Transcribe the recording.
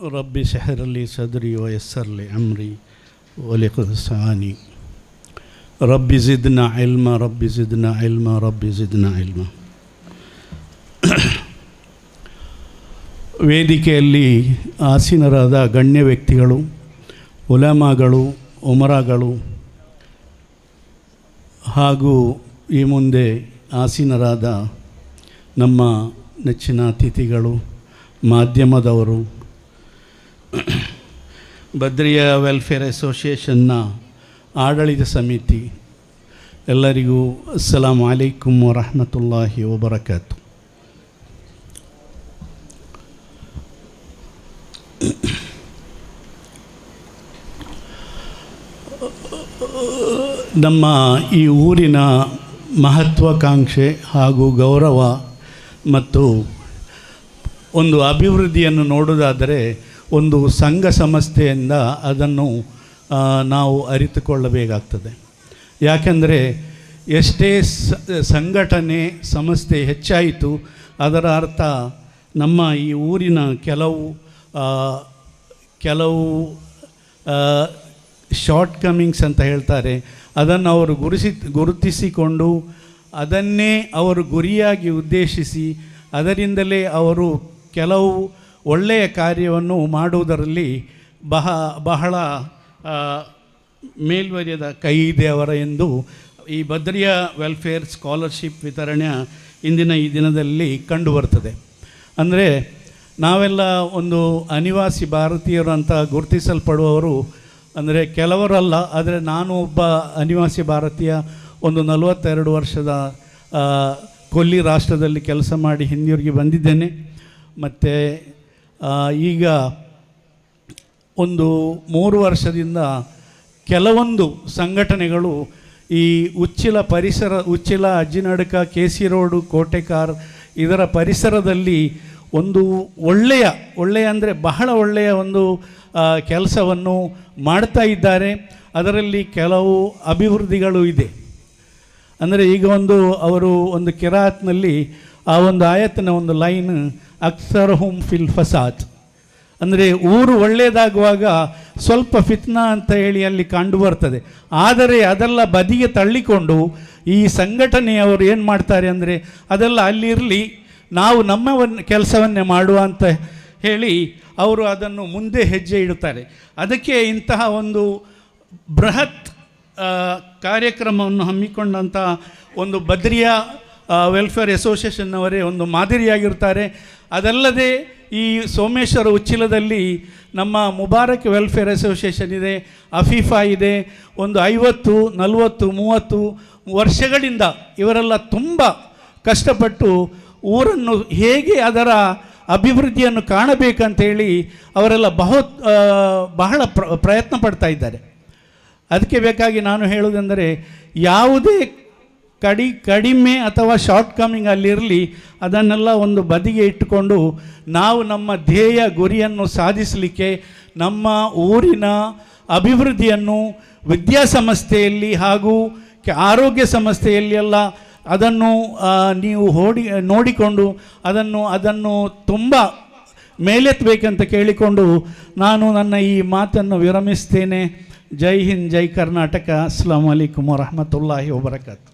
Rabbi शहर ली सदरी वयस्सर ली अमरी वलिकुल सानी रब्बि ज़िदना इल्मा रब्बि ज़िदना इल्मा रब्बि ज़िदना इल्मा. ವೇದಿಕೆಯಲ್ಲಿ ಆಸೀನರಾದ ಗಣ್ಯ ವ್ಯಕ್ತಿಗಳು, ಉಲಮಾಗಳು, ಉಮರಾಗಳು ಹಾಗೂ ಈ ಮುಂದೆ ಆಸೀನರಾದ ನಮ್ಮ ನೆಚ್ಚಿನ ಅತಿಥಿಗಳು, ಮಾಧ್ಯಮದವರು, ಬದ್ರಿಯಾ ವೆಲ್ಫೇರ್ ಅಸೋಸಿಯೇಷನ್ನ ಆಡಳಿತ ಸಮಿತಿ, ಎಲ್ಲರಿಗೂ ಅಸ್ಸಲಾಮು ಅಲೈಕುಮ್ ವರಹಮತುಲ್ಲಾಹಿ ವಬರಕಾತು. ನಮ್ಮ ಈ ಊರಿನ ಮಹತ್ವಾಕಾಂಕ್ಷೆ ಹಾಗೂ ಗೌರವ ಮತ್ತು ಒಂದು ಅಭಿವೃದ್ಧಿಯನ್ನು ನೋಡುವುದಾದರೆ ಒಂದು ಸಂಘ ಸಂಸ್ಥೆಯಿಂದ ಅದನ್ನು ನಾವು ಅರಿತುಕೊಳ್ಳಬೇಕಾಗ್ತದೆ. ಯಾಕೆಂದರೆ ಎಷ್ಟೇ ಸಂಘಟನೆ ಸಂಸ್ಥೆ ಹೆಚ್ಚಾಯಿತು, ಅದರ ಅರ್ಥ ನಮ್ಮ ಈ ಊರಿನ ಕೆಲವು ಶಾರ್ಟ್ ಕಮಿಂಗ್ಸ್ ಅಂತ ಹೇಳ್ತಾರೆ, ಅದನ್ನು ಅವರು ಗುರುತಿಸಿಕೊಂಡು ಅದನ್ನೇ ಅವರು ಗುರಿಯಾಗಿ ಉದ್ದೇಶಿಸಿ ಅದರಿಂದಲೇ ಅವರು ಕೆಲವು ಒಳ್ಳೆಯ ಕಾರ್ಯವನ್ನು ಮಾಡುವುದರಲ್ಲಿ ಬಹಳ ಮೇಲ್ವರ್ಯದ ಕೈ ಇದೆ ಅವರ ಎಂದು ಈ ಬದ್ರಿಯಾ ವೆಲ್ಫೇರ್ ಸ್ಕಾಲರ್ಶಿಪ್ ವಿತರಣೆ ಇಂದಿನ ಈ ದಿನದಲ್ಲಿ ಕಂಡುಬರ್ತದೆ. ಅಂದರೆ ನಾವೆಲ್ಲ ಒಂದು ಅನಿವಾಸಿ ಭಾರತೀಯರು ಅಂತ ಗುರುತಿಸಲ್ಪಡುವವರು ಅಂದರೆ ಕೆಲವರಲ್ಲ, ಆದರೆ ನಾನು ಒಬ್ಬ ಅನಿವಾಸಿ ಭಾರತೀಯ. ಒಂದು 42 ವರ್ಷದ ಕೊಲ್ಲಿ ರಾಷ್ಟ್ರದಲ್ಲಿ ಕೆಲಸ ಮಾಡಿ ಹಿಂದಿರುಗಿ ಬಂದಿದ್ದೇನೆ. ಮತ್ತು ಈಗ ಒಂದು 3 ವರ್ಷದಿಂದ ಕೆಲವೊಂದು ಸಂಘಟನೆಗಳು ಈ ಉಚ್ಚಿಲ, ಅಜ್ಜಿನಡ್ಕ, KC ರೋಡು, ಕೋಟೆಕಾರ್ ಇದರ ಪರಿಸರದಲ್ಲಿ ಒಂದು ಒಳ್ಳೆಯ ಅಂದರೆ ಬಹಳ ಒಳ್ಳೆಯ ಒಂದು ಕೆಲಸವನ್ನು ಮಾಡ್ತಾ ಇದ್ದಾರೆ. ಅದರಲ್ಲಿ ಕೆಲವು ಅಭಿವೃದ್ಧಿಗಳು ಇದೆ. ಅಂದರೆ ಈಗ ಅವರು ಒಂದು ಕಿರಾತ್ನಲ್ಲಿ ಆ ಒಂದು ಆಯತ್ತಿನ ಒಂದು ಲೈನ್ ಅಕ್ಸರ್ಹುಮ್ ಫಿಲ್ ಫಸಾದ್, ಅಂದರೆ ಊರು ಒಳ್ಳೆಯದಾಗುವಾಗ ಸ್ವಲ್ಪ ಫಿತ್ನಾ ಅಂತ ಹೇಳಿ ಅಲ್ಲಿ ಕಂಡು ಬರ್ತದೆ. ಆದರೆ ಅದೆಲ್ಲ ಬದಿಗೆ ತಳ್ಳಿಕೊಂಡು ಈ ಸಂಘಟನೆಯವರು ಏನು ಮಾಡ್ತಾರೆ ಅಂದರೆ ಅದೆಲ್ಲ ಅಲ್ಲಿರಲಿ, ನಾವು ನಮ್ಮ ಕೆಲಸವನ್ನೇ ಮಾಡುವ ಅಂತ ಹೇಳಿ ಅವರು ಅದನ್ನು ಮುಂದೆ ಹೆಜ್ಜೆ ಇಡುತ್ತಾರೆ. ಅದಕ್ಕೆ ಇಂತಹ ಒಂದು ಬೃಹತ್ ಕಾರ್ಯಕ್ರಮವನ್ನು ಹಮ್ಮಿಕೊಂಡಂಥ ಒಂದು ಬದ್ರಿಯಾ ವೆಲ್ಫೇರ್ ಅಸೋಸಿಯೇಷನ್ನವರೇ ಒಂದು ಮಾದರಿಯಾಗಿರ್ತಾರೆ. ಅದಲ್ಲದೆ ಈ ಸೋಮೇಶ್ವರ ಉಚ್ಚಿಲದಲ್ಲಿ ನಮ್ಮ ಮುಬಾರಕ್ ವೆಲ್ಫೇರ್ ಅಸೋಸಿಯೇಷನ್ ಇದೆ, ಅಫೀಫಾ ಇದೆ. ಒಂದು 50, 40, 30 ವರ್ಷಗಳಿಂದ ಇವರೆಲ್ಲ ತುಂಬ ಕಷ್ಟಪಟ್ಟು ಊರನ್ನು ಹೇಗೆ ಅದರ ಅಭಿವೃದ್ಧಿಯನ್ನು ಕಾಣಬೇಕಂತೇಳಿ ಅವರೆಲ್ಲ ಬಹಳ ಪ್ರಯತ್ನ ಪಡ್ತಾ ಇದ್ದಾರೆ. ಅದಕ್ಕೆ ಬೇಕಾಗಿ ನಾನು ಹೇಳುವುದೆಂದರೆ ಯಾವುದೇ ಕಡಿಮೆ ಅಥವಾ ಶಾರ್ಟ್ ಕಮಿಂಗ್ ಅಲ್ಲಿರಲಿ, ಅದನ್ನೆಲ್ಲ ಒಂದು ಬದಿಗೆ ಇಟ್ಟುಕೊಂಡು ನಾವು ನಮ್ಮ ಧ್ಯೇಯ ಗುರಿಯನ್ನು ಸಾಧಿಸಲಿಕ್ಕೆ ನಮ್ಮ ಊರಿನ ಅಭಿವೃದ್ಧಿಯನ್ನು ವಿದ್ಯಾಸಂಸ್ಥೆಯಲ್ಲಿ ಹಾಗೂ ಆರೋಗ್ಯ ಸಂಸ್ಥೆಯಲ್ಲಿ ಎಲ್ಲ ಅದನ್ನು ನೀವು ನೋಡಿಕೊಂಡು ಅದನ್ನು ತುಂಬ ಮೇಲೆತ್ತಬೇಕಂತ ಕೇಳಿಕೊಂಡು ನಾನು ನನ್ನ ಈ ಮಾತನ್ನು ವಿರಮಿಸ್ತೇನೆ. ಜೈ ಹಿಂದ್, ಜೈ ಕರ್ನಾಟಕ. ಅಸ್ಸಲಾಮು ಅಲೈಕುಮ್ ವರಹಮತುಲ್ಲಾಹಿ ವಬರಕಾತು.